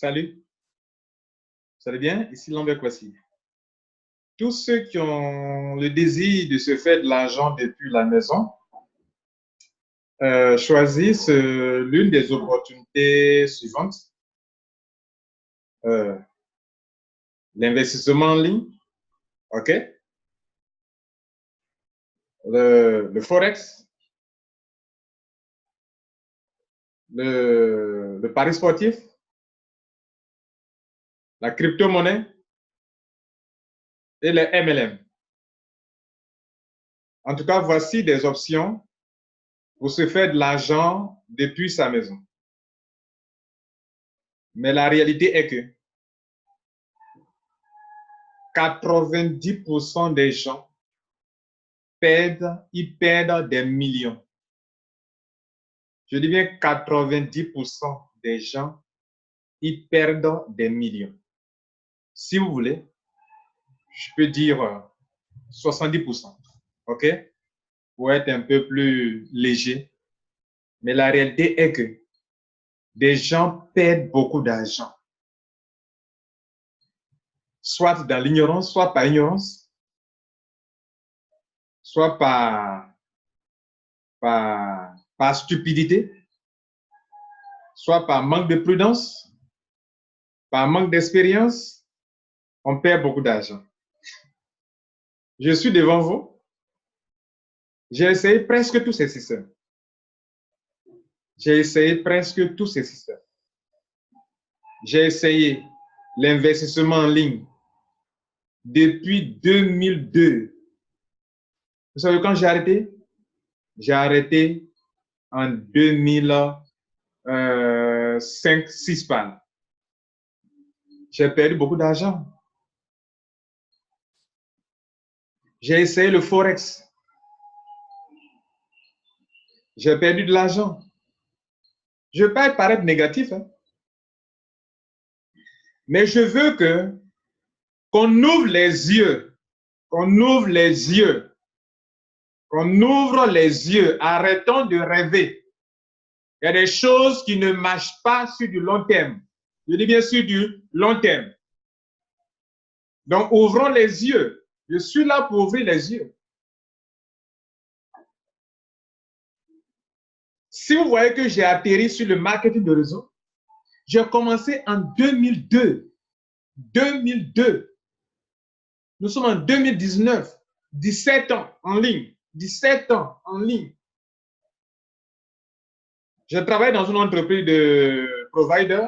Salut, ça va bien? Ici Lambert Kwasi. Tous ceux qui ont le désir de se faire de l'argent depuis la maison choisissent l'une des opportunités suivantes. Euh, L'investissement en ligne, OK? Le Forex, le pari sportif, la crypto-monnaie et le MLM. En tout cas, voici des options pour se faire de l'argent depuis sa maison. Mais la réalité est que 90% des gens ils perdent des millions. Je dis bien 90% des gens, ils perdent des millions. Si vous voulez, je peux dire 70%, OK? Pour être un peu plus léger. Mais la réalité est que des gens perdent beaucoup d'argent. Soit dans l'ignorance, soit par ignorance, soit par stupidité, soit par manque de prudence, par manque d'expérience, on perd beaucoup d'argent. Je suis devant vous. J'ai essayé presque tous ces systèmes. J'ai essayé presque tous ces systèmes. J'ai essayé l'investissement en ligne depuis 2002. Vous savez quand j'ai arrêté? J'ai arrêté en 2005-6 balles. J'ai perdu beaucoup d'argent. J'ai essayé le Forex. J'ai perdu de l'argent. Je ne veux pas paraître négatif, hein. Mais je veux qu'on ouvre les yeux, qu'on ouvre les yeux, qu'on ouvre les yeux. Arrêtons de rêver. Il y a des choses qui ne marchent pas sur du long terme. Je dis bien sur du long terme. Donc, ouvrons les yeux. Je suis là pour ouvrir les yeux. Si vous voyez que j'ai atterri sur le marketing de réseau, j'ai commencé en 2002. 2002. Nous sommes en 2019. 17 ans en ligne. 17 ans en ligne. Je travaillais dans une entreprise de provider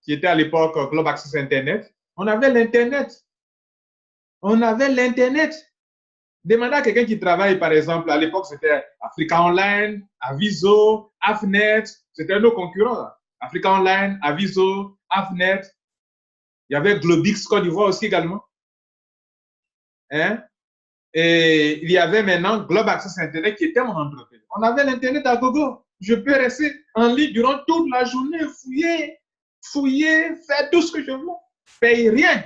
qui était à l'époque Globe Access Internet. On avait l'Internet. On avait l'Internet. Demandez à quelqu'un qui travaille, par exemple, à l'époque, c'était Africa Online, Aviso, Afnet. C'était nos concurrents. Africa Online, Aviso, Afnet. Il y avait Globix Côte d'Ivoire aussi également. Hein? Et il y avait maintenant Globe Access Internet qui était mon entreprise. On avait l'Internet à gogo. Je peux rester en ligne durant toute la journée, fouiller, faire tout ce que je veux. Je ne paye rien.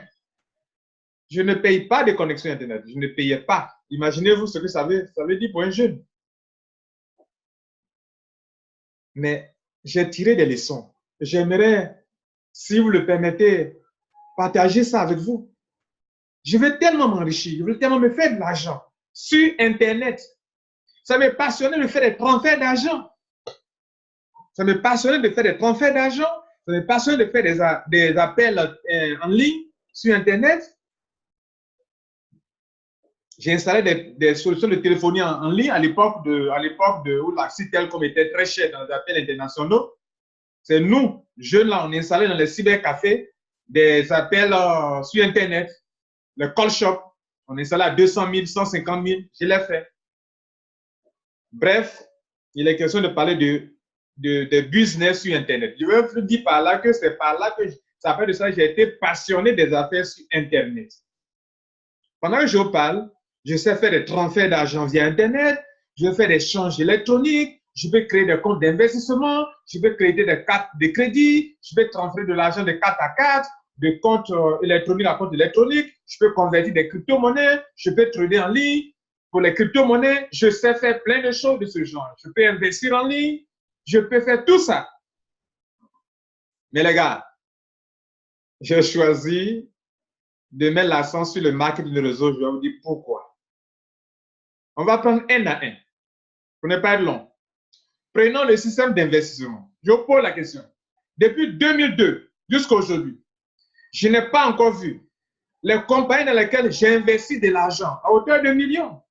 Je ne paye pas de connexion Internet. Je ne payais pas. Imaginez-vous ce que ça veut dire pour un jeune. Mais j'ai tiré des leçons. J'aimerais, si vous le permettez, partager ça avec vous. Je veux tellement m'enrichir. Je veux tellement me faire de l'argent sur Internet. Ça me passionnait de faire des transferts d'argent. Ça me passionnait de faire des transferts d'argent. Ça me passionnait de faire des appels en ligne sur Internet. J'ai installé des solutions de téléphonie en ligne à l'époque où l'accès Telcom était très cher dans les appels internationaux. C'est nous, jeunes là, on installait dans les cybercafés des appels sur Internet, le call shop. On installait à 200 000, 150 000. Je l'ai fait. Bref, il est question de parler de business sur Internet. Je veux dire par là que c'est par là que ça fait de ça j'ai été passionné des affaires sur Internet. Pendant que je vous parle, je sais faire des transferts d'argent via Internet, je vais faire des échanges électroniques, je peux créer des comptes d'investissement, je peux créer des cartes de crédit, je peux transférer de l'argent de carte à carte, de compte électronique à compte électronique, je peux convertir des crypto-monnaies, je peux trader en ligne. Pour les crypto-monnaies, je sais faire plein de choses de ce genre. Je peux investir en ligne, je peux faire tout ça. Mais les gars, j'ai choisi de mettre l'accent sur le marketing de réseau. Je vais vous dire pourquoi. On va prendre un à un, pour ne pas être long. Prenons le système d'investissement. Je vous pose la question. Depuis 2002 jusqu'à aujourd'hui, je n'ai pas encore vu les compagnies dans lesquelles j'ai investi de l'argent à hauteur de millions.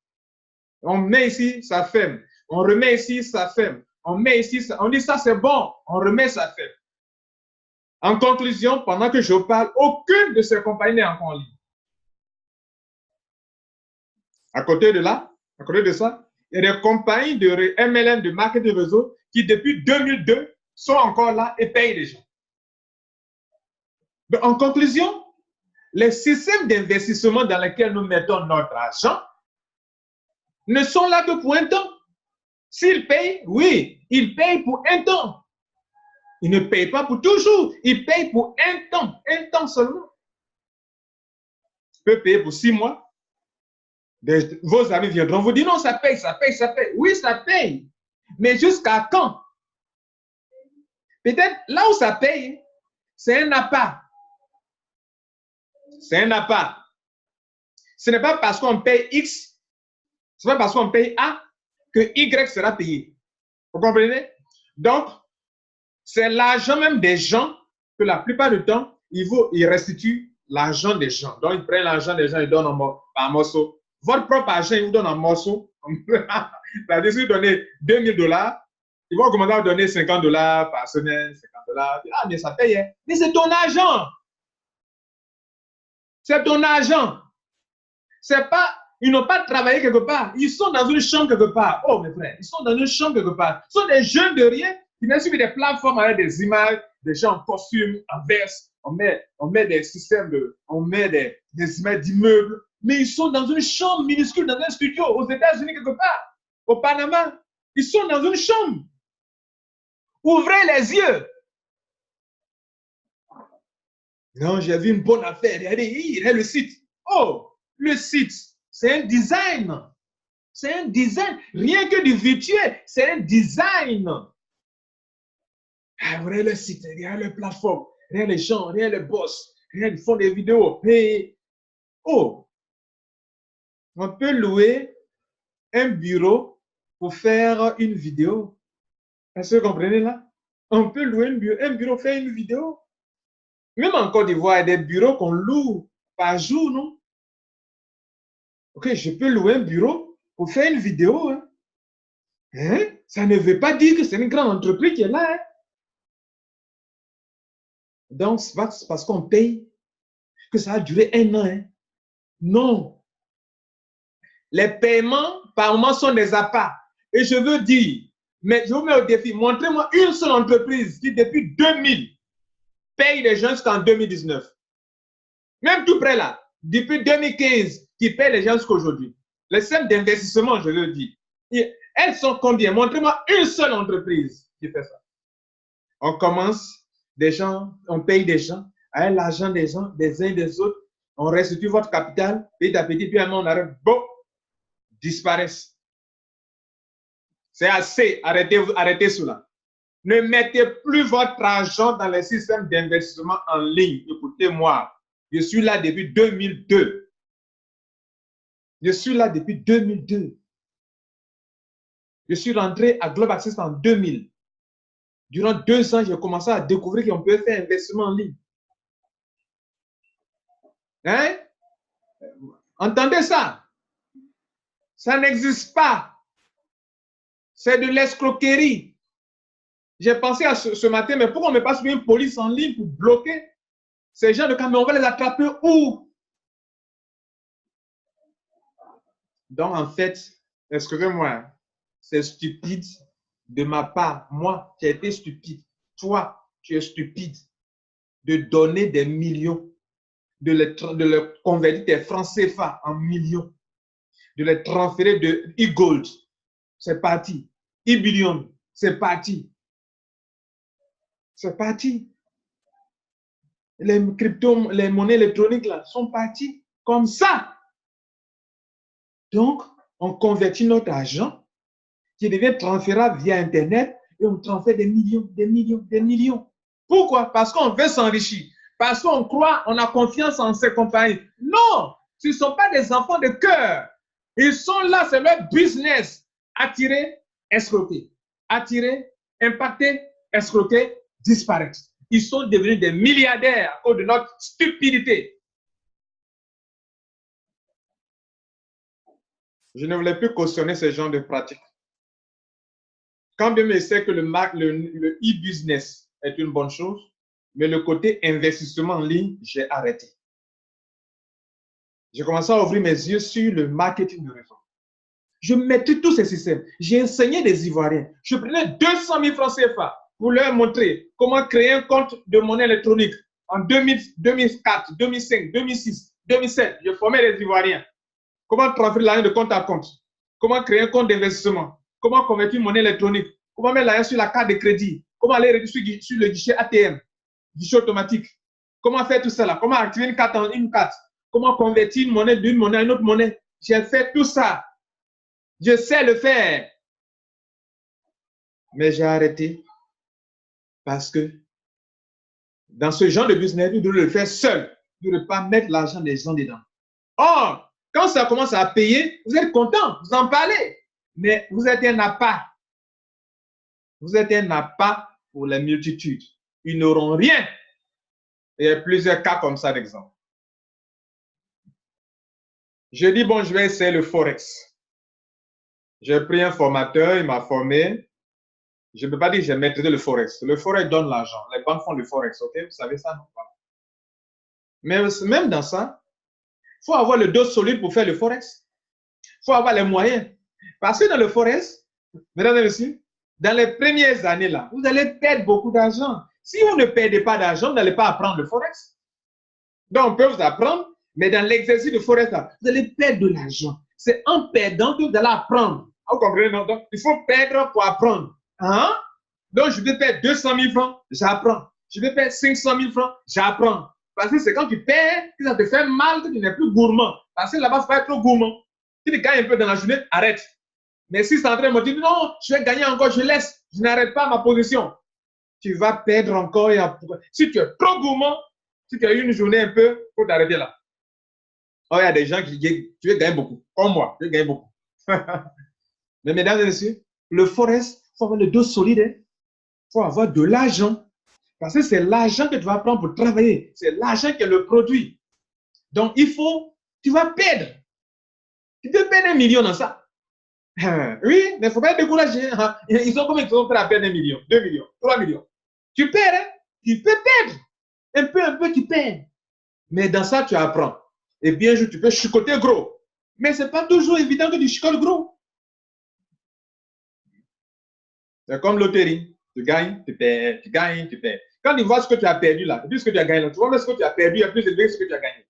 On met ici, ça ferme. On remet ici, ça ferme. On met ici, on dit ça c'est bon, on remet, ça ferme. En conclusion, pendant que je parle, aucune de ces compagnies n'est encore en ligne. À côté de ça, il y a des compagnies de MLM, de marketing réseau, qui depuis 2002 sont encore là et payent les gens. En conclusion, les systèmes d'investissement dans lesquels nous mettons notre argent ne sont là que pour un temps. S'ils payent, oui, ils payent pour un temps. Ils ne payent pas pour toujours. Ils payent pour un temps seulement. Tu peux payer pour 6 mois. Vos amis viendront vous dire non, ça paye, ça paye, ça paye. Oui, ça paye. Mais jusqu'à quand? Peut-être là où ça paye, c'est un appât. C'est un appât. Ce n'est pas parce qu'on paye X, ce n'est pas parce qu'on paye A que Y sera payé. Vous comprenez? Donc, c'est l'argent même des gens que la plupart du temps, ils restituent l'argent des gens. Donc, ils prennent l'argent des gens et donnent par morceau. Votre propre argent, ils vous donnent en morceau. C'est-à-dire, si vous donnez $2000, ils vont commencer à vous donner $50 par semaine, $50. Ah, mais ça paye. Hein? Mais c'est ton argent. C'est ton argent. C'est pas, ils n'ont pas travaillé quelque part. Ils sont dans une chambre quelque part. Oh, mes frères, ils sont dans une chambre quelque part. Ce sont des jeunes de rien qui viennent sur des plateformes avec des images, des gens en costume, en veste. On met des systèmes on met des images d'immeubles. Mais ils sont dans une chambre minuscule, dans un studio, aux États-Unis quelque part, au Panama. Ils sont dans une chambre. Ouvrez les yeux. Non, j'ai vu une bonne affaire. Regardez le site. Oh, le site, c'est un design. C'est un design. Rien que du virtuel, c'est un design. Ah, regardez le site, regardez les plateformes, regardez les gens, regardez les boss, regardez, ils font des vidéos. Et, oh, on peut louer un bureau pour faire une vidéo. Est-ce que vous comprenez là? On peut louer un bureau pour faire une vidéo. Même en Côte d'Ivoire, il y a des bureaux qu'on loue par jour, non? Ok, je peux louer un bureau pour faire une vidéo. Hein? Hein? Ça ne veut pas dire que c'est une grande entreprise qui est là. Hein? Donc, c'est parce qu'on paye que ça a duré 1 an. Hein? Non. Les paiements, par moment, sont des appâts. Et je veux dire, mais je vous mets au défi, montrez-moi une seule entreprise qui, depuis 2000, paye les gens jusqu'en 2019. Même tout près là, depuis 2015, qui paye les gens jusqu'à aujourd'hui. Les systèmes d'investissement, je veux dire. Elles sont combien? Montrez-moi une seule entreprise qui fait ça. On commence, des gens, on paye des gens, avec l'argent des gens, des uns des autres, on restitue votre capital, petit à petit, puis à un moment, on arrête, bon, disparaissent. C'est assez, arrêtez cela. Ne mettez plus votre argent dans les systèmes d'investissement en ligne. Écoutez-moi, je suis là depuis 2002. Je suis là depuis 2002. Je suis rentré à Globe Access en 2000. Durant 2 ans, j'ai commencé à découvrir qu'on peut faire investissement en ligne. Hein? Entendez ça? Ça n'existe pas. C'est de l'escroquerie. J'ai pensé à ce matin, mais pourquoi on ne met pas sur une police en ligne pour bloquer ces gens de camion? On va les attraper où? Donc, en fait, excusez-moi, c'est stupide de ma part. Moi, j'ai été stupide. Toi, tu es stupide de donner des millions, de les convertir tes francs CFA en millions, de les transférer de e-gold. C'est parti. E-billion, c'est parti. C'est parti. Les cryptos, les monnaies électroniques là, sont partis comme ça. Donc, on convertit notre argent qui devient transférable via Internet et on transfère des millions, des millions, des millions. Pourquoi? Parce qu'on veut s'enrichir. parce qu'on croit, on a confiance en ces compagnies. Non, ce ne sont pas des enfants de cœur. Ils sont là, c'est leur business. Attirer, escroquer. Attirer, impacter, escroquer, disparaître. Ils sont devenus des milliardaires à cause de notre stupidité. Je ne voulais plus cautionner ce genre de pratiques. Quand bien je sais que le e-business est une bonne chose, mais le côté investissement en ligne, j'ai arrêté. J'ai commencé à ouvrir mes yeux sur le marketing de réseau. Je mettais tous ces systèmes. J'ai enseigné des Ivoiriens. Je prenais 200 000 francs CFA pour leur montrer comment créer un compte de monnaie électronique en 2004, 2005, 2006, 2007. Je formais les Ivoiriens. Comment transférer l'argent de compte à compte. Comment créer un compte d'investissement. Comment convertir une monnaie électronique. Comment mettre l'argent sur la carte de crédit. Comment aller sur le guichet ATM, guichet automatique. Comment faire tout ça. Comment activer une carte en une carte. Comment convertir une monnaie d'une monnaie à une autre monnaie. J'ai fait tout ça. Je sais le faire. Mais j'ai arrêté parce que dans ce genre de business, vous devez le faire seul. Vous ne devez pas mettre l'argent des gens dedans. Or, quand ça commence à payer, vous êtes content, vous en parlez. Mais vous êtes un appât. Vous êtes un appât pour la multitude. Ils n'auront rien. Il y a plusieurs cas comme ça d'exemple. Je dis, bon, je vais essayer le Forex. J'ai pris un formateur, il m'a formé. Je ne peux pas dire que j'ai maîtrisé le Forex. Le Forex donne l'argent. Les banques font le Forex, ok? Vous savez ça, non? Mais même dans ça, il faut avoir le dos solide pour faire le Forex. Il faut avoir les moyens. Parce que dans le Forex, mesdames et messieurs, dans les premières années, là, vous allez perdre beaucoup d'argent. Si vous ne perdez pas d'argent, vous n'allez pas apprendre le Forex. Donc, on peut vous apprendre, mais dans l'exercice de Forex, là, vous allez perdre de l'argent. C'est en perdant que vous allez apprendre. Vous comprenez, non? Donc, il faut perdre pour apprendre. Hein? Donc, je vais perdre 200 000 francs, j'apprends. Je vais perdre 500 000 francs, j'apprends. Parce que c'est quand tu perds que ça te fait mal, que tu n'es plus gourmand. Parce que là-bas, il ne faut pas être trop gourmand. Si tu gagnes un peu dans la journée, arrête. Mais si c'est en train de me dire, non, je vais gagner encore, je laisse, je n'arrête pas ma position. Tu vas perdre encore. Si tu es trop gourmand, si tu as eu une journée un peu, il faut t'arrêter là. Oh, il y a des gens qui tu veux gagner beaucoup. Comme moi, je vais gagner beaucoup. Mais mesdames et messieurs, le Forex, il faut avoir le dos solide. Il faut avoir de l'argent. Parce que c'est l'argent que tu vas prendre pour travailler. C'est l'argent qui est le produit. Donc, tu vas perdre. Tu peux perdre 1 million dans ça. Oui, mais il ne faut pas être découragé. Ils ont combien qui sont prêts à perdre 1 million, 2 millions, 3 millions. Tu perds, hein? Tu peux perdre. Un peu, tu perds. Mais dans ça, tu apprends. Et bien sûr, tu peux chicoter gros. Mais ce n'est pas toujours évident que tu chicotes gros. C'est comme loterie. Tu gagnes, tu perds, tu gagnes, tu perds. Quand tu vois ce que tu as perdu là, plus ce que tu as gagné là, tu vois ce que tu as perdu est plus élevé que ce que tu as gagné.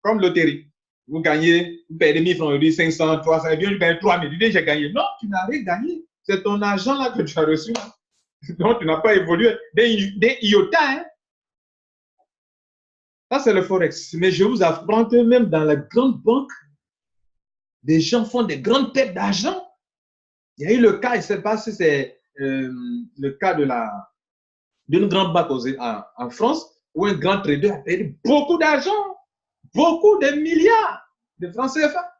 Comme loterie. Vous gagnez, vous perdez 1000 francs, aujourd'hui 500, 300, et bien, je gagne 3000. Tu dis, j'ai gagné. Non, tu n'as rien gagné. C'est ton argent là que tu as reçu. Là. Donc, tu n'as pas évolué des iota. Hein? Ça, c'est le Forex. Mais je vous apprends que même dans la grande banque, des gens font des grandes pertes d'argent. Il y a eu le cas, je ne sais pas si c'est le cas d'une grande banque en France, où un grand trader a perdu beaucoup d'argent. Beaucoup de milliards de francs CFA.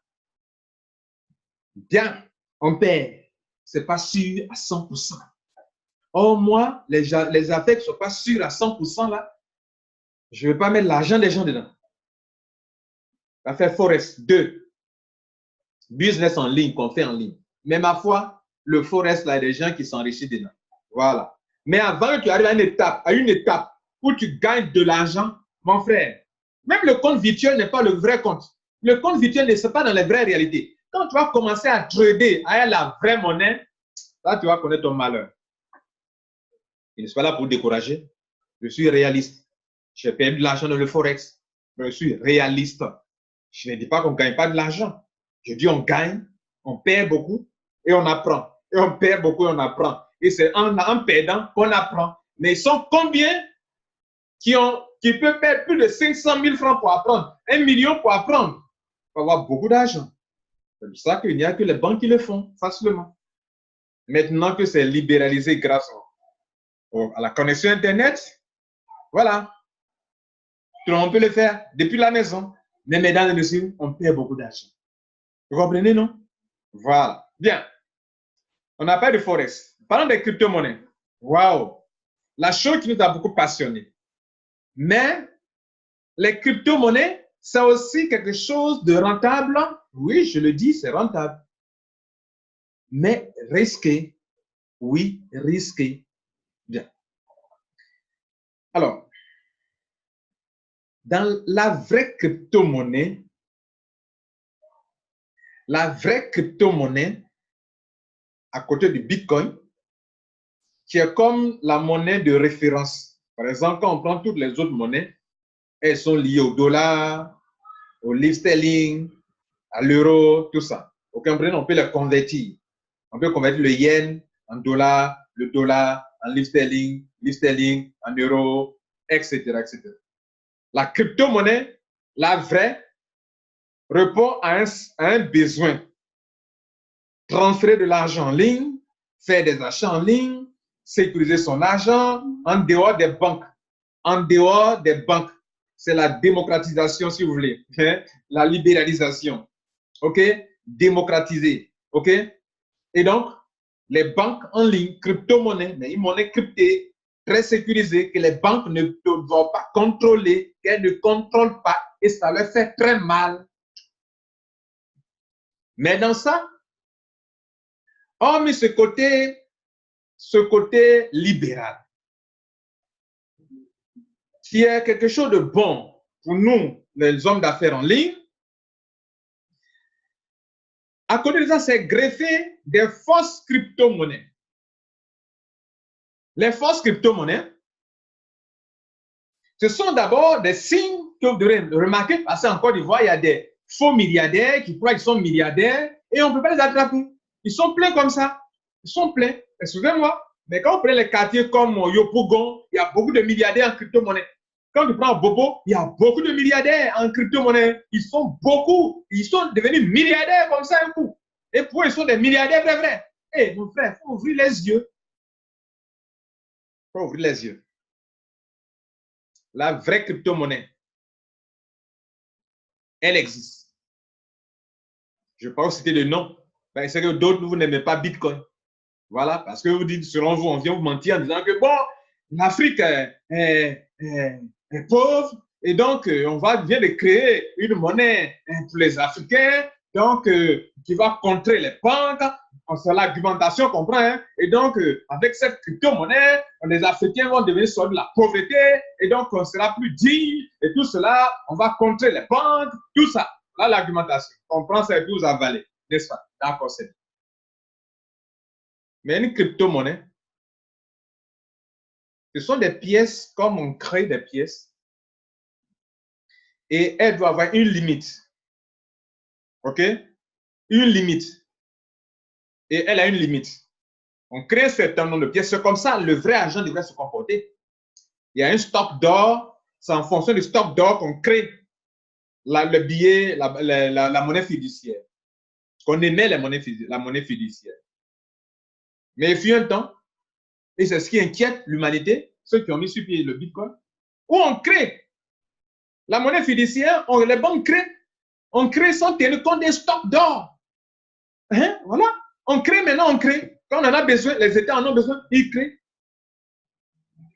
Bien, on perd. Ce n'est pas sûr à 100%. Or, moi, les affaires qui ne sont pas sûres à 100%, là, je ne vais pas mettre l'argent des gens dedans. L'affaire Forex 2. Business en ligne qu'on fait en ligne. Mais ma foi, le Forex, là, il y a des gens qui s'enrichissent dedans. Voilà. Mais avant que tu arrives à une étape où tu gagnes de l'argent, mon frère, même le compte virtuel n'est pas le vrai compte. Le compte virtuel ne n'est pas dans les vraies réalités. Quand tu vas commencer à trader à la vraie monnaie, là, tu vas connaître ton malheur. Je ne suis pas là pour décourager. Je suis réaliste. J'ai perdu de l'argent dans le Forex. Je suis réaliste. Je ne dis pas qu'on ne gagne pas de l'argent. Je dis on gagne, on perd beaucoup et on apprend. Et on perd beaucoup et on apprend. Et c'est en perdant qu'on apprend. Mais ils sont combien qui peuvent perdre plus de 500 000 francs pour apprendre, 1 million pour apprendre? Il faut avoir beaucoup d'argent. C'est pour ça qu'il n'y a que les banques qui le font facilement. Maintenant que c'est libéralisé grâce à la connexion Internet, voilà. On peut le faire depuis la maison. Mais mesdames et messieurs, on perd beaucoup d'argent. Vous comprenez, non? Voilà. Bien. On n'a pas de Forex. Parlons des crypto-monnaies. Waouh! La chose qui nous a beaucoup passionnés. Mais les crypto-monnaies, c'est aussi quelque chose de rentable. Oui, je le dis, c'est rentable. Mais risqué. Oui, risqué. Bien. Alors, dans la vraie crypto-monnaie, à côté du Bitcoin, qui est comme la monnaie de référence. Par exemple, quand on prend toutes les autres monnaies, elles sont liées au dollar, au livre sterling, à l'euro, tout ça. Vous comprenez? On peut les convertir. On peut convertir le yen en dollars, le dollar en livre sterling en euros, etc., etc. La crypto-monnaie, la vraie, répond à un besoin. Transférer de l'argent en ligne, faire des achats en ligne, sécuriser son argent en dehors des banques. En dehors des banques. C'est la démocratisation, si vous voulez. La libéralisation. OK? Démocratiser. OK? Et donc, les banques en ligne, crypto-monnaie, mais une monnaie cryptée, très sécurisée, que les banques ne doivent pas contrôler, qu'elles ne contrôlent pas, et ça leur fait très mal. Mais dans ça, on met ce côté libéral, qui est quelque chose de bon pour nous, les hommes d'affaires en ligne. À côté de ça, c'est greffer des fausses crypto-monnaies. Les fausses crypto-monnaies, ce sont d'abord des signes que vous devrez remarquer, parce qu'en Côte d'Ivoire, il y a des faux milliardaires qui croient qu'ils sont milliardaires et on ne peut pas les attraper. Ils sont pleins comme ça. Ils sont pleins. Excusez-moi, mais quand vous prenez les quartiers comme Yopougon, il y a beaucoup de milliardaires en crypto-monnaie. Quand tu prends Bobo, il y a beaucoup de milliardaires en crypto-monnaie. Ils sont beaucoup. Ils sont devenus milliardaires comme ça un coup. Et pour eux, ils sont des milliardaires vrais. Eh, mon frère, il faut ouvrir les yeux. Il faut ouvrir les yeux. La vraie crypto-monnaie, elle existe. Je ne vais pas vous citer le nom, parce que d'autres, vous n'aimez pas Bitcoin. Voilà, parce que vous dites, selon vous, on vient vous mentir en disant que, bon, l'Afrique est pauvre, et donc, vient de créer une monnaie pour les Africains, donc, qui va contrer les banques. C'est l'argumentation qu'on prend. Hein? Et donc, avec cette crypto-monnaie, les Africains vont devenir sortir de la pauvreté, et donc, on sera plus digne, et tout cela, on va contrer les banques, tout ça. Là, l'argumentation. On prend ça et puis vous avalez, n'est-ce pas? D'accord, c'est bien. Mais une crypto-monnaie, ce sont des pièces comme on crée des pièces et elle doit avoir une limite. OK? Une limite. Et elle a une limite. On crée un certain nombre de pièces. C'est comme ça, le vrai argent devrait se comporter. Il y a un stock d'or. C'est en fonction du stock d'or qu'on crée le billet, la monnaie fiduciaire. Qu'on émet la monnaie fiduciaire. Mais il fut un temps, et c'est ce qui inquiète l'humanité, ceux qui ont mis sur pied le Bitcoin, où on crée la monnaie fiduciaire, les banques créent, on crée sans tenir compte des stocks d'or. Hein? Voilà. On crée maintenant, on crée. Quand on en a besoin, les États en ont besoin, ils créent.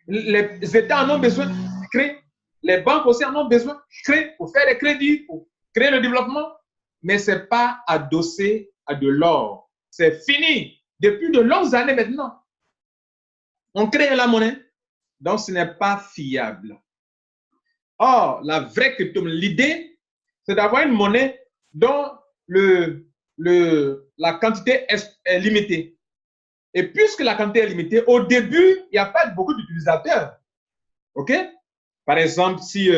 Les États en ont besoin, ils créent. Les banques aussi en ont besoin, ils créent pour faire des crédits, pour créer le développement. Mais ce n'est pas adossé à de l'or. C'est fini. Depuis de longues années maintenant. On crée la monnaie, donc ce n'est pas fiable. Or, la vraie crypto-monnaie, l'idée, c'est d'avoir une monnaie dont la quantité est limitée. Et puisque la quantité est limitée, au début, il n'y a pas beaucoup d'utilisateurs. OK? Par exemple, si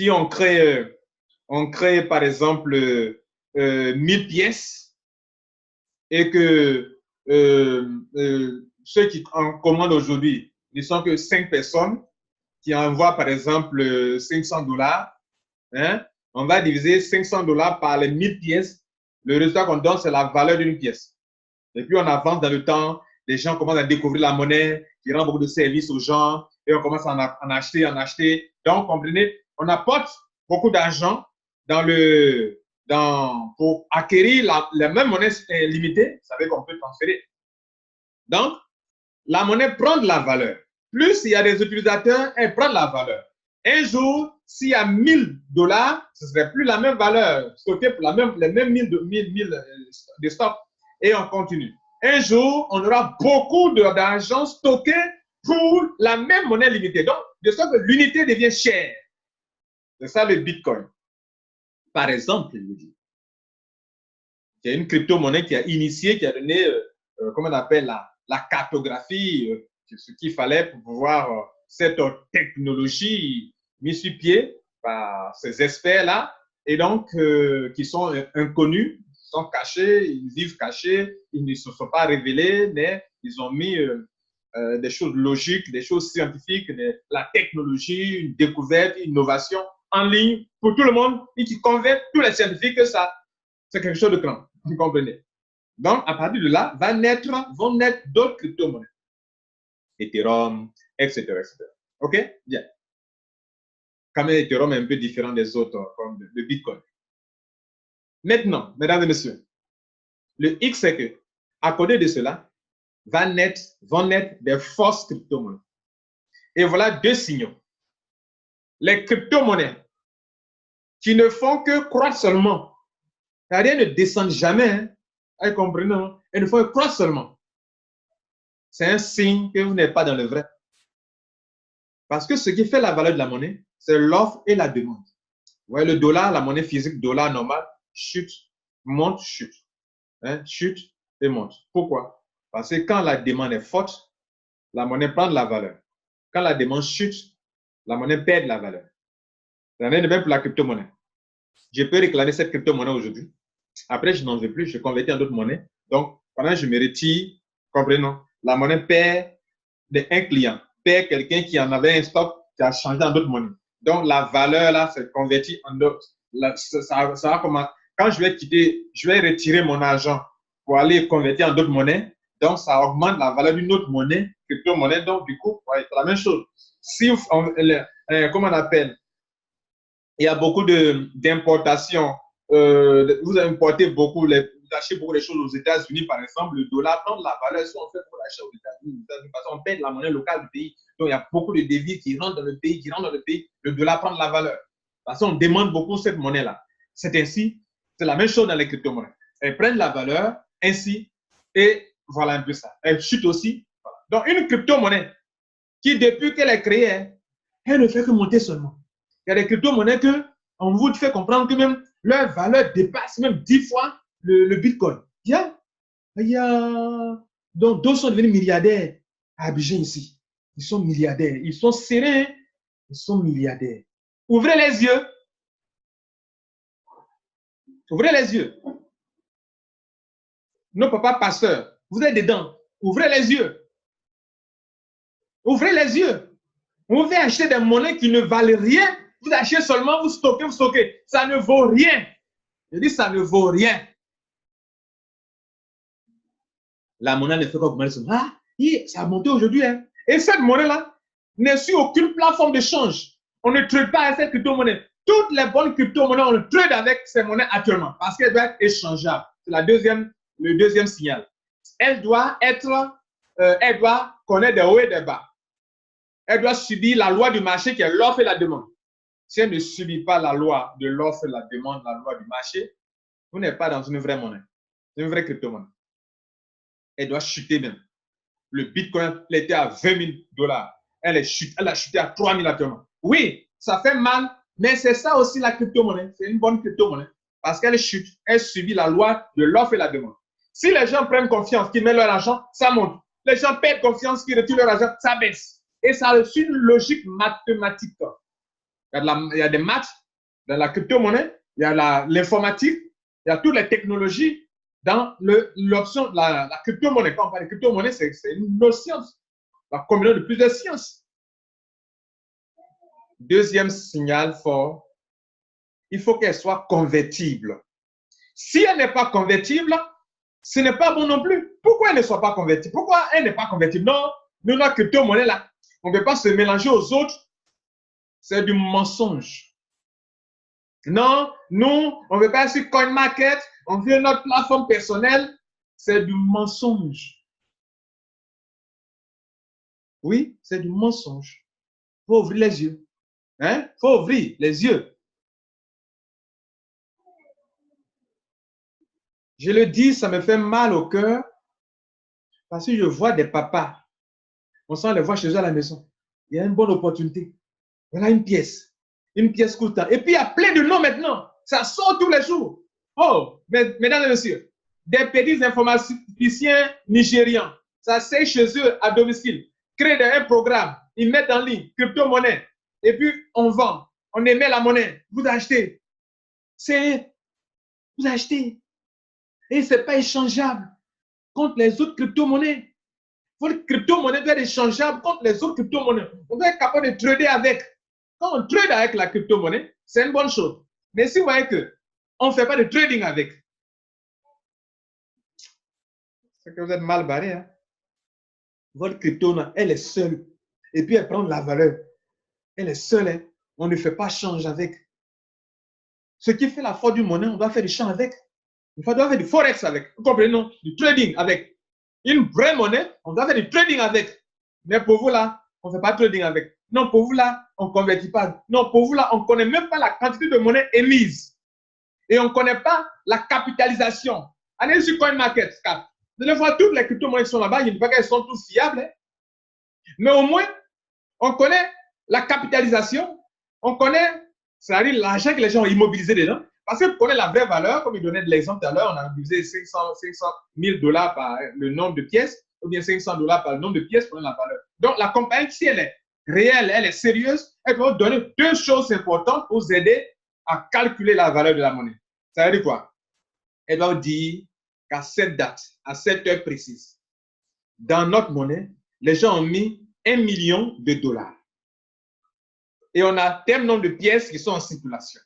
on crée, par exemple, 1000 pièces et que ceux qui en commandent aujourd'hui ne sont que 5 personnes qui envoient, par exemple, $500, hein, on va diviser $500 par les 1000 pièces. Le résultat qu'on donne, c'est la valeur d'une pièce. Et puis, on avance dans le temps. Les gens commencent à découvrir la monnaie, qui rend beaucoup de services aux gens. et on commence à en acheter. Donc, comprenez, on apporte beaucoup d'argent pour acquérir la même monnaie limitée, ça veut dire qu'on peut transférer. Donc, la monnaie prend de la valeur. Plus il y a des utilisateurs, elle prend de la valeur. Un jour, s'il y a $1000, ce ne serait plus la même valeur, stocké pour les mêmes 1000 de stock. Et on continue. Un jour, on aura beaucoup d'argent stocké pour la même monnaie limitée. Donc, de sorte que l'unité devient chère. C'est ça le Bitcoin. Par exemple, je vous dis, il y a une crypto-monnaie qui a initié, qui a donné, comment on appelle, la cartographie, ce qu'il fallait pour pouvoir cette technologie mise sur pied par ces experts-là, et donc qui sont inconnus, sont cachés, ils vivent cachés, ils ne se sont pas révélés, mais ils ont mis des choses logiques, des choses scientifiques, la technologie, une découverte, une innovation en ligne pour tout le monde et qui convainc tous les scientifiques que ça, c'est quelque chose de grand. Vous comprenez? Donc, à partir de là, vont naître d'autres crypto-monnaies. Ethereum, etc., etc. OK? Bien. Quand même, Ethereum est un peu différent des autres, comme le Bitcoin. Maintenant, mesdames et messieurs, le X, c'est que, à côté de cela, vont naître des fausses crypto-monnaies. Et voilà deux signaux. Les crypto-monnaies qui ne font que croître seulement. Rien ne descend jamais. Hein? Vous comprenez? Elles ne font que croître seulement. C'est un signe que vous n'êtes pas dans le vrai. Parce que ce qui fait la valeur de la monnaie, c'est l'offre et la demande. Vous voyez, le dollar, la monnaie physique, dollar normal, chute, monte, chute. Hein? Chute et monte. Pourquoi? Parce que quand la demande est forte, la monnaie prend de la valeur. Quand la demande chute, la monnaie perd de la valeur. C'est la même pour la crypto-monnaie. Je peux réclamer cette crypto-monnaie aujourd'hui. Après, je n'en veux plus, je convertis en d'autres monnaies. Donc, pendant que je me retire, comprenez, la monnaie perd un client, perd quelqu'un qui en avait un stock, qui a changé en d'autres monnaies. Donc, la valeur, là, c'est converti en d'autres. Ça va comment? Quand je vais retirer mon argent pour aller convertir en d'autres monnaies, donc ça augmente la valeur d'une autre monnaie, crypto-monnaie. Donc, du coup, c'est la même chose. Si comment on appelle? Il y a beaucoup d'importations. Vous importez beaucoup, vous achetez beaucoup de choses aux États-Unis, par exemple, le dollar prend de la valeur si on fait pour l'achat aux États-Unis. Parce qu'on paie de la monnaie locale du pays. Donc, il y a beaucoup de devises qui rentrent dans le pays, le dollar prend de la valeur. Parce qu'on demande beaucoup cette monnaie-là. C'est ainsi, c'est la même chose dans les crypto-monnaies. Elles prennent de la valeur ainsi, et voilà un peu ça. Elles chutent aussi. Voilà. Donc, une crypto-monnaie qui, depuis qu'elle est créée, elle ne fait que monter seulement. Il y a des crypto-monnaies qu'on vous fait comprendre que même leur valeur dépasse même 10 fois le Bitcoin. Donc, d'autres sont devenus milliardaires à Abidjan ici. Ils sont milliardaires. Ils sont serrés. Ils sont milliardaires. Ouvrez les yeux. Ouvrez les yeux. Nos papas pasteurs, vous êtes dedans. Ouvrez les yeux. Ouvrez les yeux. Vous pouvez acheter des monnaies qui ne valent rien. Vous achetez seulement, vous stockez. Ça ne vaut rien. Je dis, ça ne vaut rien. La monnaie ne fait qu'augmenter. Ah, ça a monté aujourd'hui. Hein. Et cette monnaie-là n'est sur aucune plateforme d'échange. On ne trade pas avec cette crypto-monnaie. Toutes les bonnes crypto-monnaies, on trade avec ces monnaies actuellement parce qu'elles doivent être échangeables. C'est le deuxième signal. Elle doit connaître des hauts et des bas. Elle doit subir la loi du marché qui est l'offre et la demande. Si elle ne subit pas la loi de l'offre et la demande, la loi du marché, vous n'êtes pas dans une vraie monnaie, une vraie crypto-monnaie. Elle doit chuter même. Le Bitcoin, elle était à $20 000. Elle a chuté à 3 000 actuellement. Oui, ça fait mal, mais c'est ça aussi la crypto-monnaie. C'est une bonne crypto-monnaie parce qu'elle chute. Elle subit la loi de l'offre et la demande. Si les gens prennent confiance, qu'ils mettent leur argent, ça monte. Les gens perdent confiance, qu'ils retirent leur argent, ça baisse. Et ça a une logique mathématique. Il y a des maths dans la crypto-monnaie, il y a l'informatique, il y a toutes les technologies dans l'option, la crypto-monnaie. Quand on parle de crypto-monnaie, c'est une autre science, la combinaison de plusieurs sciences. Deuxième signal fort, il faut qu'elle soit convertible. Si elle n'est pas convertible, ce n'est pas bon non plus. Pourquoi elle ne soit pas convertible? Pourquoi elle n'est pas convertible? Non, notre crypto-monnaie là, on ne peut pas se mélanger aux autres, c'est du mensonge. Non, nous, on ne veut pas sur CoinMarket, on veut notre plateforme personnelle, c'est du mensonge. Oui, c'est du mensonge. Il faut ouvrir les yeux. Hein? Il faut ouvrir les yeux. Je le dis, ça me fait mal au cœur parce que je vois des papas. On sent les voir chez eux à la maison. Il y a une bonne opportunité. Voilà une pièce. Une pièce coûtant. Et puis, il y a plein de noms maintenant. Ça sort tous les jours. Oh, mesdames et messieurs, des petits informaticiens nigérians. Ça c'est chez eux à domicile. Créent un programme. Ils mettent en ligne crypto-monnaie. Et puis, on vend. On émet la monnaie. Vous achetez. Vous achetez. Et ce n'est pas échangeable contre les autres crypto-monnaies. Votre crypto-monnaie doit être échangeable contre les autres crypto-monnaies. On doit être capable de trader avec. Quand on trade avec la crypto-monnaie, c'est une bonne chose. Mais si vous voyez qu'on ne fait pas de trading avec, c'est que vous êtes mal barré. Hein? Votre crypto, elle est seule. Et puis elle prend de la valeur. Elle est seule. Hein? On ne fait pas change avec. Ce qui fait la force d'une monnaie, on doit faire du change avec. On doit faire du forex avec. Vous comprenez, non? Du trading avec. Une vraie monnaie, on doit faire du trading avec. Mais pour vous là, on ne fait pas de trading avec. Non, pour vous là, on ne convertit pas. Non, pour vous là, on ne connaît même pas la quantité de monnaie émise. Et on ne connaît pas la capitalisation. Allez sur CoinMarketCap. Vous allez voir toutes les crypto-monnaies qui sont là-bas. Je ne dis pas qu'elles sont toutes fiables. Hein. Mais au moins, on connaît la capitalisation. On connaît, c'est-à-dire l'argent que les gens ont immobilisé dedans. Parce que vous connaissez la vraie valeur, comme il donnait de l'exemple tout à l'heure, on a divisé 500 000 $ par le nombre de pièces, ou bien 500 $ par le nombre de pièces pour la valeur. Donc, la compagnie, si elle est réelle, elle est sérieuse, elle peut vous donner deux choses importantes pour vous aider à calculer la valeur de la monnaie. Ça veut dire quoi? Elle doit vous dire qu'à cette date, à cette heure précise, dans notre monnaie, les gens ont mis 1 million de $. Et on a tel nombre de pièces qui sont en circulation.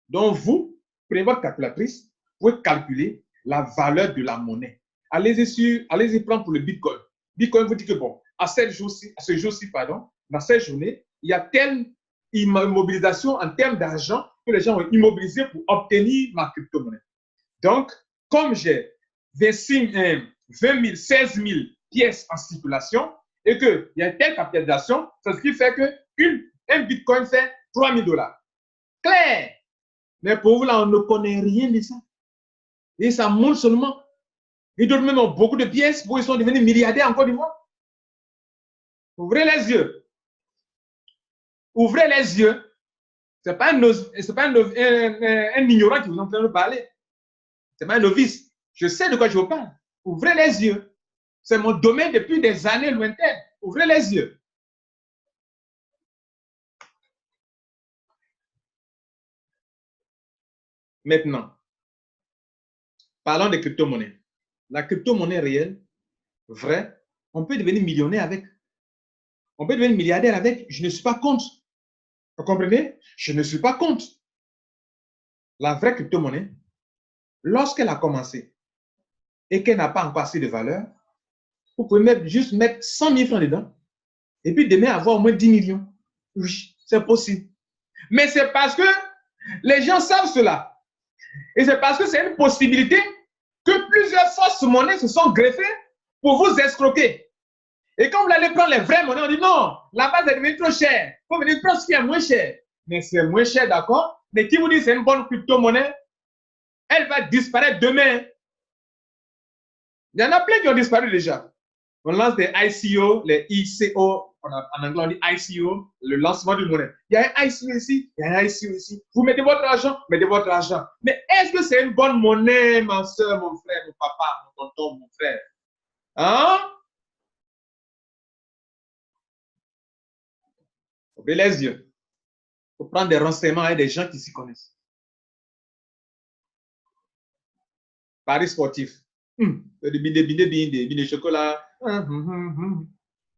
Donc, vous, prenez votre calculatrice, vous pouvez calculer la valeur de la monnaie. Allez-y prendre pour le Bitcoin. Bitcoin vous dit que bon, à ce jour-ci, dans cette journée, il y a telle immobilisation en termes d'argent que les gens ont immobilisé pour obtenir ma crypto-monnaie. Donc, comme j'ai 20 000, 16 000 pièces en circulation et qu'il y a une telle capitalisation, c'est ce qui fait qu'un Bitcoin fait 3 000 $. Clair! Mais pour vous, là, on ne connaît rien de ça. Et ça monte seulement. Et d'autres même ont beaucoup de pièces, ils sont devenus milliardaires en Côte d'Ivoire. Ouvrez les yeux. Ouvrez les yeux. Ce n'est pas, un ignorant qui vous est en train de parler. Ce n'est pas un novice. Je sais de quoi je vous parle. Ouvrez les yeux. C'est mon domaine depuis des années lointaines. Ouvrez les yeux. Maintenant, parlons des crypto-monnaies. La crypto-monnaie réelle, vraie, on peut devenir millionnaire avec. On peut devenir milliardaire avec. Je ne suis pas contre. Vous comprenez? Je ne suis pas contre. La vraie crypto-monnaie, lorsqu'elle a commencé et qu'elle n'a pas encore assez de valeur, vous pouvez juste mettre 100 000 francs dedans et puis demain avoir au moins 10 millions. Oui, c'est possible. Mais c'est parce que les gens savent cela. Et c'est parce que c'est une possibilité que plusieurs fausses monnaies se sont greffées pour vous escroquer. Et quand vous allez prendre les vraies monnaies, on dit non, la base est devenue trop chère. Il faut venir prendre ce qui est moins cher. Mais c'est moins cher, d'accord? Mais qui vous dit que c'est une bonne crypto-monnaie, elle va disparaître demain. Il y en a plein qui ont disparu déjà. On lance des ICO, les ICO, en anglais on dit ICO, le lancement d'une monnaie. Il y a un ICO ici, il y a un ICO ici. Vous mettez votre argent, mettez votre argent. Mais est-ce que c'est une bonne monnaie, ma soeur, mon frère, mon papa, mon tonton, mon frère? Hein? Ouvrez les yeux. Il faut prendre des renseignements avec des gens qui s'y connaissent. Paris sportif. Du bidé, chocolat.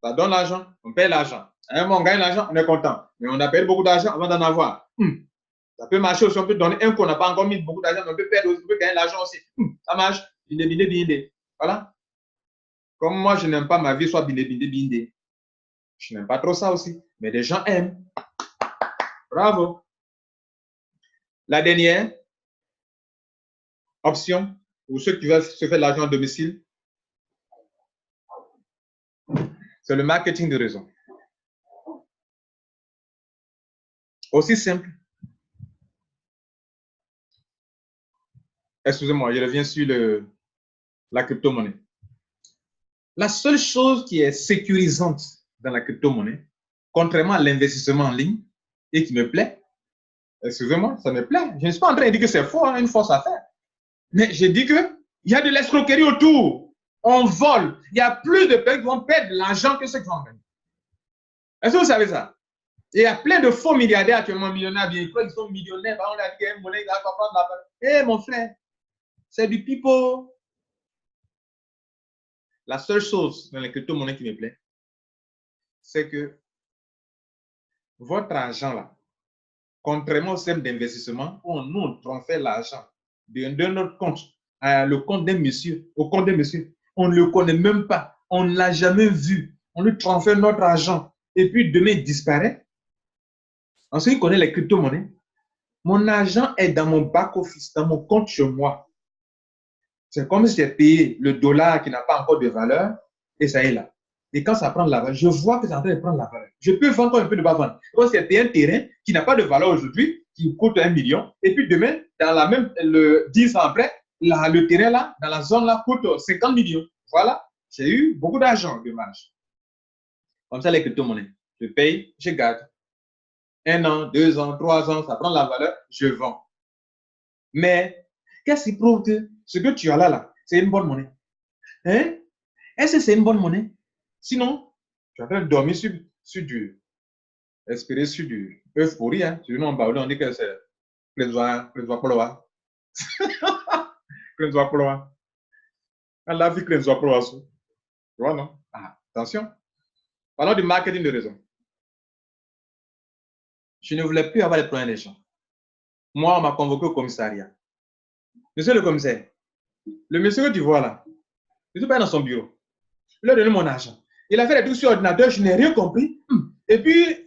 Ça donne l'argent, on paye l'argent. On gagne l'argent, on est content. Mais on a payé beaucoup d'argent avant d'en avoir. Ça peut marcher aussi, on peut donner un coup, on n'a pas encore mis beaucoup d'argent, mais on peut perdre aussi, on peut gagner l'argent aussi. Ça marche. Bidé. Voilà. Comme moi, je n'aime pas ma vie soit bidé. Je n'aime pas trop ça aussi, mais des gens aiment. Bravo. La dernière option, pour ceux qui veulent se faire de l'argent à domicile, c'est le marketing de réseau. Aussi simple. Excusez-moi, je reviens sur la crypto-monnaie. La seule chose qui est sécurisante dans la crypto-monnaie, contrairement à l'investissement en ligne, et qui me plaît, excusez-moi, ça me plaît. Je ne suis pas en train de dire que c'est faux, hein, une force à faire. Mais je dis qu'il y a de l'escroquerie autour. On vole. Il y a plus de personnes qui vont perdre de l'argent que ceux qui vont gagner. Est-ce que vous savez ça? Et il y a plein de faux milliardaires actuellement, millionnaires, bien, ils sont millionnaires, on a dit qu'il y a une monnaie, il va pas prendre la balle. Eh, mon frère, c'est du pipeau. La seule chose dans les crypto-monnaies qui me plaît, c'est que votre argent là, contrairement au système d'investissement, où nous transfère l'argent de notre compte à le compte d'un monsieur, au compte d'un monsieur, on ne le connaît même pas, on ne l'a jamais vu, on lui transfère notre argent et puis demain il disparaît. En ce qui connaît les crypto-monnaies, mon argent est dans mon back-office, dans mon compte chez moi. C'est comme si j'ai payé le dollar qui n'a pas encore de valeur et ça est là. Et quand ça prend de la valeur, je vois que c'est en train de prendre de la valeur. Je peux vendre un peu de bas vendre. Quand c'est un terrain qui n'a pas de valeur aujourd'hui, qui coûte 1 million, et puis demain, dans la même, 10 ans après, le terrain là, dans la zone là, coûte 50 millions. Voilà, j'ai eu beaucoup d'argent de marge. Comme ça, les crypto-monnaies. Je paye, je garde. 1 an, 2 ans, 3 ans, ça prend de la valeur, je vends. Mais qu'est-ce qui prouve que ce que tu as là, c'est une bonne monnaie? Hein? Est-ce que c'est une bonne monnaie? Sinon, tu es en train de dormir sur du, espérer sur du œuf pourri, hein. Sur nous, on dit que c'est Crenzois Poloa. Crenzois Poloa. La vie Crenzois Poloa. Tu vois, non? Ah, attention. Parlons du marketing de raison. Je ne voulais plus avoir les problèmes des gens. Moi, on m'a convoqué au commissariat. Monsieur le commissaire, le monsieur que tu vois là, je suis pas dans son bureau. Il a donné mon argent. Il a fait des trucs sur l'ordinateur, je n'ai rien compris. Et puis,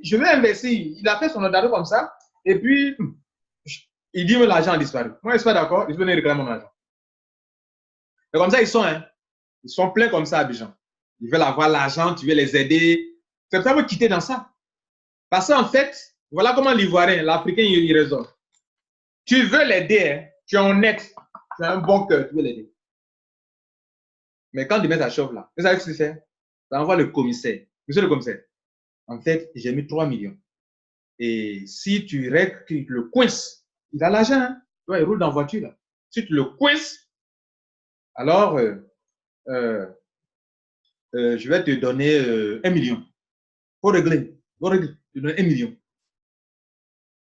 je vais investir. Il a fait son ordinateur comme ça. Et puis, il dit que l'argent a disparu. Moi, je ne suis pas d'accord. Je vais venir réclamer mon argent. Et comme ça, ils sont, hein. Ils sont pleins comme ça, Abidjan. Ils veulent avoir l'argent, tu veux les aider. C'est pour ça qu'il faut quitter dans ça. Parce qu'en fait, voilà comment l'Ivoirien, l'Africain, il raisonne. Tu veux l'aider, hein. Tu es honnête. Tu as un bon cœur, tu veux l'aider. Mais quand tu mets ta chauffe là, vous savez ce que c'est? Ça envoie le commissaire. Monsieur le commissaire, en fait, j'ai mis 3 millions. Et si tu le coinces, il a l'argent, hein? Tu vois, il roule dans la voiture là. Si tu le coinces, alors je vais te donner 1 million. Faut régler. Faut régler. Je te donne 1 million.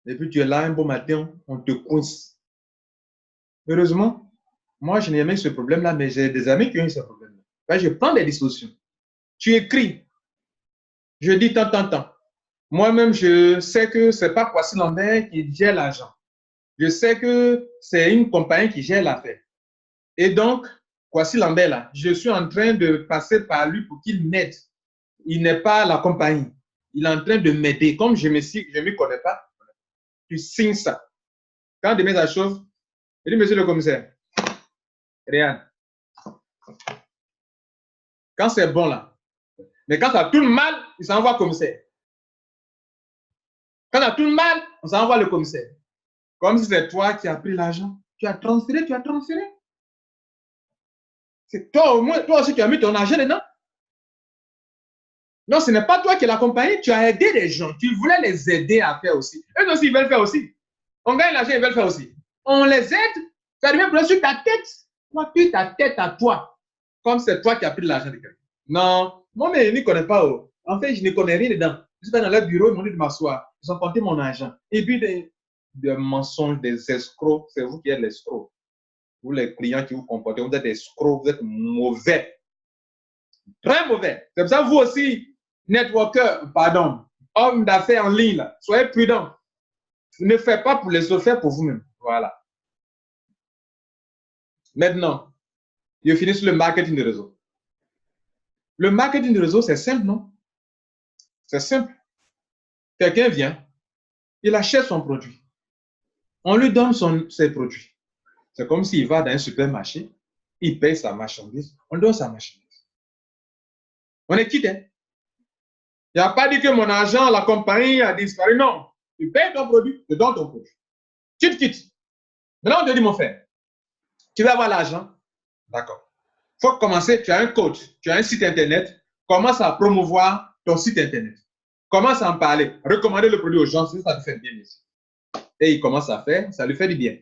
Et puis tu es là un beau matin, on te coince. Heureusement, moi je n'ai jamais eu ce problème-là, mais j'ai des amis qui ont eu ce problème-là. Je prends des dispositions. Tu écris. Je dis tant. Moi-même, je sais que ce n'est pas Kwasi Lambert qui gère l'argent. Je sais que c'est une compagnie qui gère l'affaire. Et donc, Kwasi Lambert, là, je suis en train de passer par lui pour qu'il m'aide. Il n'est pas la compagnie. Il est en train de m'aider. Comme je ne me connais pas, tu signes ça. Quand demain ça chauffe, je dis, monsieur le commissaire, rien. Quand c'est bon là, mais quand ça tourne mal, il s'envoie au commissaire. Quand ça tourne mal, on s'envoie le commissaire. Comme si c'est toi qui as pris l'argent. Tu as transféré. C'est toi au moins, toi aussi tu as mis ton argent dedans. Non, ce n'est pas toi qui l'as accompagné, tu as aidé les gens. Tu voulais les aider à faire aussi. Eux aussi, ils veulent faire aussi. On gagne l'argent, ils veulent faire aussi. On les aide, ça devient plus sur ta tête. Toi, tu ta tête à toi. Comme c'est toi qui as pris l'argent de quelqu'un. Non, moi, mais je ne connais pas. Oh. En fait, je ne connais rien dedans. Je suis pas dans leur bureau, ils m'ont dit de m'asseoir. Ils ont compté mon argent. Et puis, des mensonges, des escrocs, c'est vous qui êtes l'escroc. Vous, les clients qui vous comportez, vous êtes des escrocs, vous êtes mauvais. Très mauvais. C'est pour ça que vous aussi, networker, pardon, homme d'affaires en ligne, là, soyez prudent. Ne faites pas pour les autres, faites pour vous-même. Voilà. Maintenant, je finis sur le marketing de réseau. Le marketing de réseau, c'est simple, non? C'est simple. Quelqu'un vient, il achète son produit. On lui donne ses produits. C'est comme s'il va dans un supermarché, il paye sa marchandise, on donne sa marchandise. On est quitte. Hein? Il n'y a pas dit que mon argent, la compagnie a disparu. Non. Tu payes ton produit, tu donnes ton produit. Tu te quittes. Maintenant, on te dit, mon frère, tu veux avoir l'argent? D'accord. Il faut commencer, tu as un coach, tu as un site internet, commence à promouvoir ton site internet. Commence à en parler, recommander le produit aux gens, ça te fait bien ici. Et il commence à faire, ça lui fait du bien.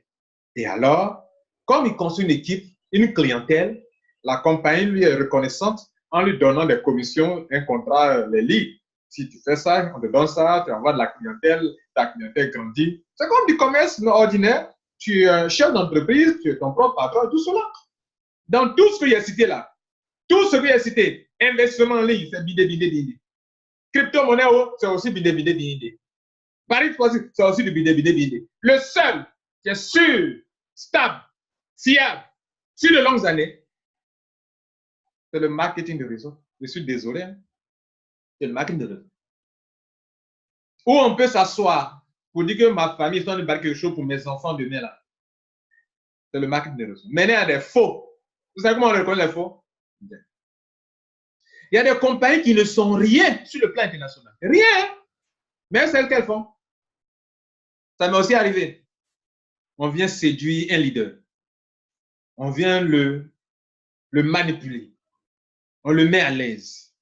Et alors, comme il construit une équipe, une clientèle, la compagnie lui est reconnaissante en lui donnant des commissions, un contrat, les lits. Si tu fais ça, on te donne ça, tu envoies de la clientèle, ta clientèle grandit. C'est comme du commerce ordinaire. Tu es un chef d'entreprise, tu es ton propre patron, tout cela. Dans tout ce que j'ai cité là, tout ce que j'ai cité, investissement en ligne, c'est bidé. Crypto-monnaie, c'est aussi bidé. Paris sportif, c'est aussi du bidé. Le seul qui est sûr, stable, fiable, sur de longues années, c'est le marketing de réseau. Je suis désolé, hein? C'est le marketing de réseau. Où on peut s'asseoir pour dire que ma famille est en train de bâtir quelque chose pour mes enfants demain là. C'est le marketing de réseau. Mener à des faux. Vous savez comment on reconnaît les faux? Il y a des compagnies qui ne sont rien sur le plan international. Rien. Même celles qu'elles font. Ça m'est aussi arrivé. On vient séduire un leader. On vient le manipuler. On le met à l'aise.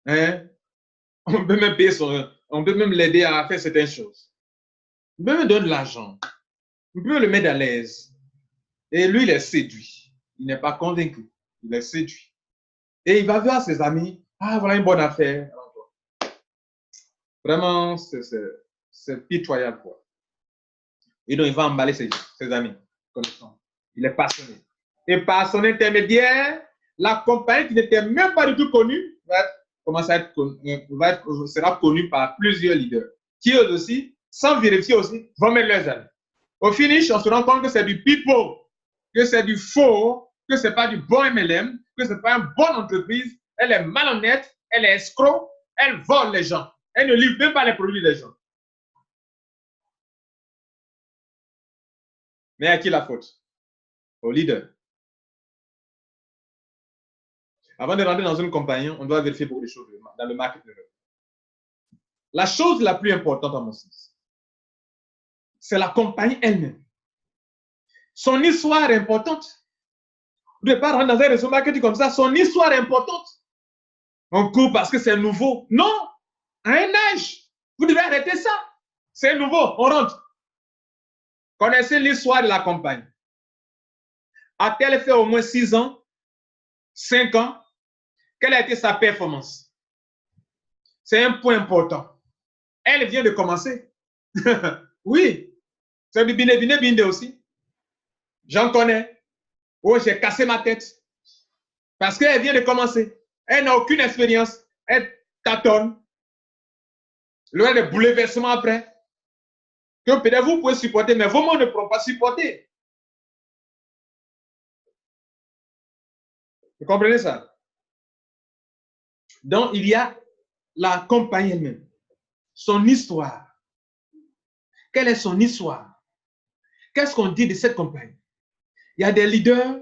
Hein? On peut même payer on peut même l'aider à faire certaines choses. On peut même donner de l'argent. On peut le mettre à l'aise. Et lui, il est séduit. Il n'est pas convaincu. Il est séduit. Et il va voir ses amis. Ah, voilà une bonne affaire. Vraiment, c'est pitoyable, quoi. Et donc, il va emballer ses amis. Il est passionné. Et par son intermédiaire, la compagnie qui n'était même pas du tout connue sera connue par plusieurs leaders qui, eux aussi, sans vérifier aussi, vont mettre leurs amis. Au finish, on se rend compte que c'est du pipeau, que c'est du faux, que ce n'est pas du bon MLM, que ce n'est pas une bonne entreprise. Elle est malhonnête, elle est escroc, elle vole les gens. Elle ne livre même pas les produits des gens. Mais à qui la faute? Au leader. Avant de rentrer dans une compagnie, on doit vérifier beaucoup de choses dans le marketing. La chose la plus importante à mon sens, c'est la compagnie elle-même. Son histoire est importante. Vous ne devez pas rentrer dans un réseau marketing comme ça. Son histoire est importante. On court parce que c'est nouveau. Non, à un âge, vous devez arrêter ça. C'est nouveau, on rentre. Connaissez l'histoire de la compagnie. A-t-elle fait au moins 6 ans, 5 ans? Quelle a été sa performance? C'est un point important. Elle vient de commencer. Oui, c'est du binde aussi. J'en connais. Oh, j'ai cassé ma tête. Parce qu'elle vient de commencer. Elle n'a aucune expérience. Elle tâtonne. Il y aura des bouleversements après. Que peut-être vous pouvez supporter, mais vos mots ne pourront pas supporter. Vous comprenez ça? Donc, il y a la compagnie elle-même. Son histoire. Quelle est son histoire? Qu'est-ce qu'on dit de cette compagnie? Il y a des leaders.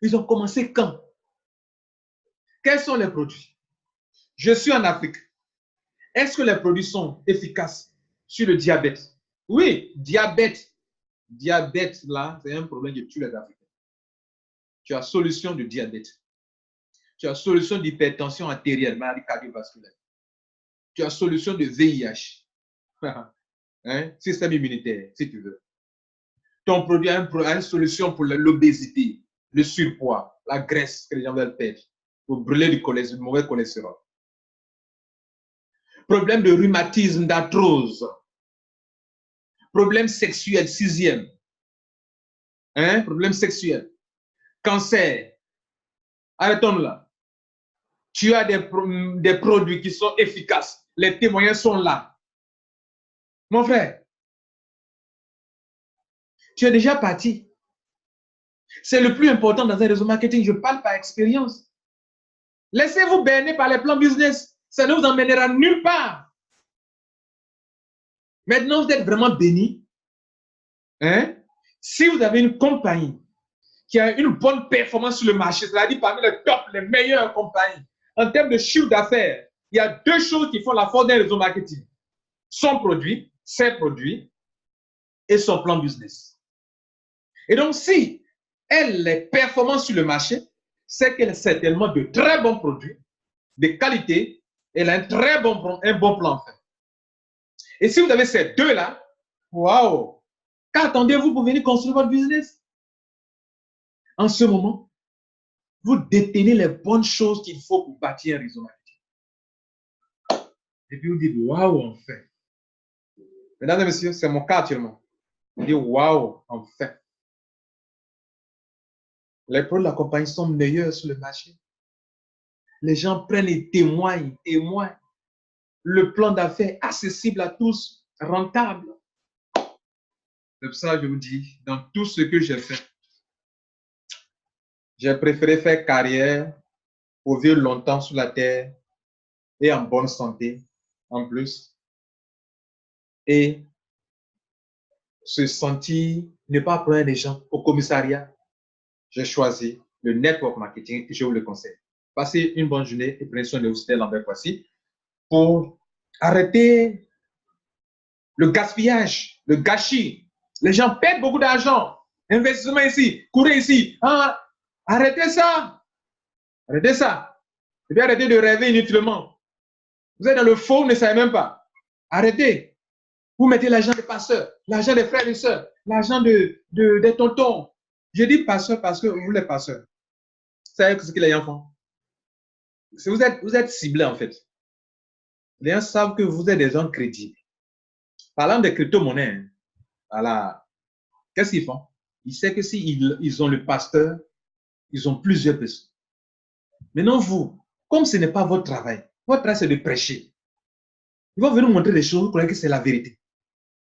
Ils ont commencé quand? Quels sont les produits? Je suis en Afrique. Est-ce que les produits sont efficaces sur le diabète? Oui, diabète. Diabète, là, c'est un problème qui tue les Africains. Tu as solution de diabète. Tu as solution d'hypertension artérielle, maladie cardiovasculaire. Tu as solution de VIH. Hein? Système immunitaire, si tu veux. Ton produit a une solution pour l'obésité, le surpoids, la graisse que les gens veulent perdre, pour brûler du mauvais cholestérol. Problème de rhumatisme, d'arthrose. Problème sexuel, 6e. Hein? Problème sexuel. Cancer. Arrêtons là. Tu as des produits qui sont efficaces. Les témoignages sont là. Mon frère, tu es déjà parti. C'est le plus important dans un réseau marketing. Je parle par expérience. Laissez-vous berner par les plans business. Ça ne vous emmènera nulle part. Maintenant, vous êtes vraiment béni. Hein? Si vous avez une compagnie qui a une bonne performance sur le marché, c'est-à-dire parmi les top, les meilleures compagnies, en termes de chiffre d'affaires, il y a deux choses qui font la force d'un réseau marketing. Son produit, ses produits et son plan business. Et donc, si elle est performante sur le marché, c'est qu'elle a certainement de très bons produits, de qualité, elle a un bon plan en fait. Et si vous avez ces deux-là, waouh, qu'attendez-vous pour venir construire votre business? En ce moment, vous détenez les bonnes choses qu'il faut pour bâtir un réseau marketing. Et puis vous dites, waouh, en fait. Mesdames et messieurs, c'est mon cas actuellement. Je dis, waouh, en fait. Les produits de la compagnie sont meilleurs sur le marché. Les gens prennent et témoignent. Le plan d'affaires accessible à tous, rentable. C'est pour ça que je vous dis, dans tout ce que j'ai fait, j'ai préféré faire carrière pour vivre longtemps sur la terre et en bonne santé en plus. Et se sentir, ne pas prendre les gens au commissariat. J'ai choisi le network marketing et je vous le conseille. Passez une bonne journée et prenez soin de vous. C'était Lambert Kwasi pour arrêter le gaspillage, le gâchis. Les gens perdent beaucoup d'argent. Investissement ici, courez ici. Ah, arrêtez ça. Arrêtez ça. Et puis arrêtez de rêver inutilement. Vous êtes dans le faux, vous ne savez même pas. Arrêtez. Vous mettez l'argent des pasteurs, l'argent des frères et sœurs, l'argent des tontons. Je dis pasteur parce que vous, les pasteurs, vous savez ce que les gens font. Vous êtes ciblés en fait. Les gens savent que vous êtes des gens crédibles. Parlant des crypto-monnaies, voilà. Qu'est-ce qu'ils font? Ils savent que s'ils ils ont le pasteur, ils ont plusieurs personnes. Maintenant, vous, comme ce n'est pas votre travail c'est de prêcher. Ils vont venir vous montrer des choses, vous croyez que c'est la vérité.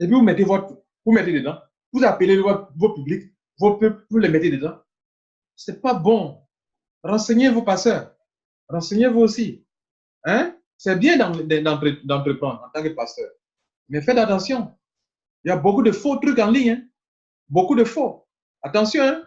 Et puis vous mettez dedans, vous appelez vos publics, vos peuples, vous les mettez dedans. C'est pas bon. Renseignez-vous, pasteurs. Renseignez-vous aussi. Hein? C'est bien d'entreprendre en tant que pasteur. Mais faites attention. Il y a beaucoup de faux trucs en ligne. Hein? Beaucoup de faux. Attention, hein?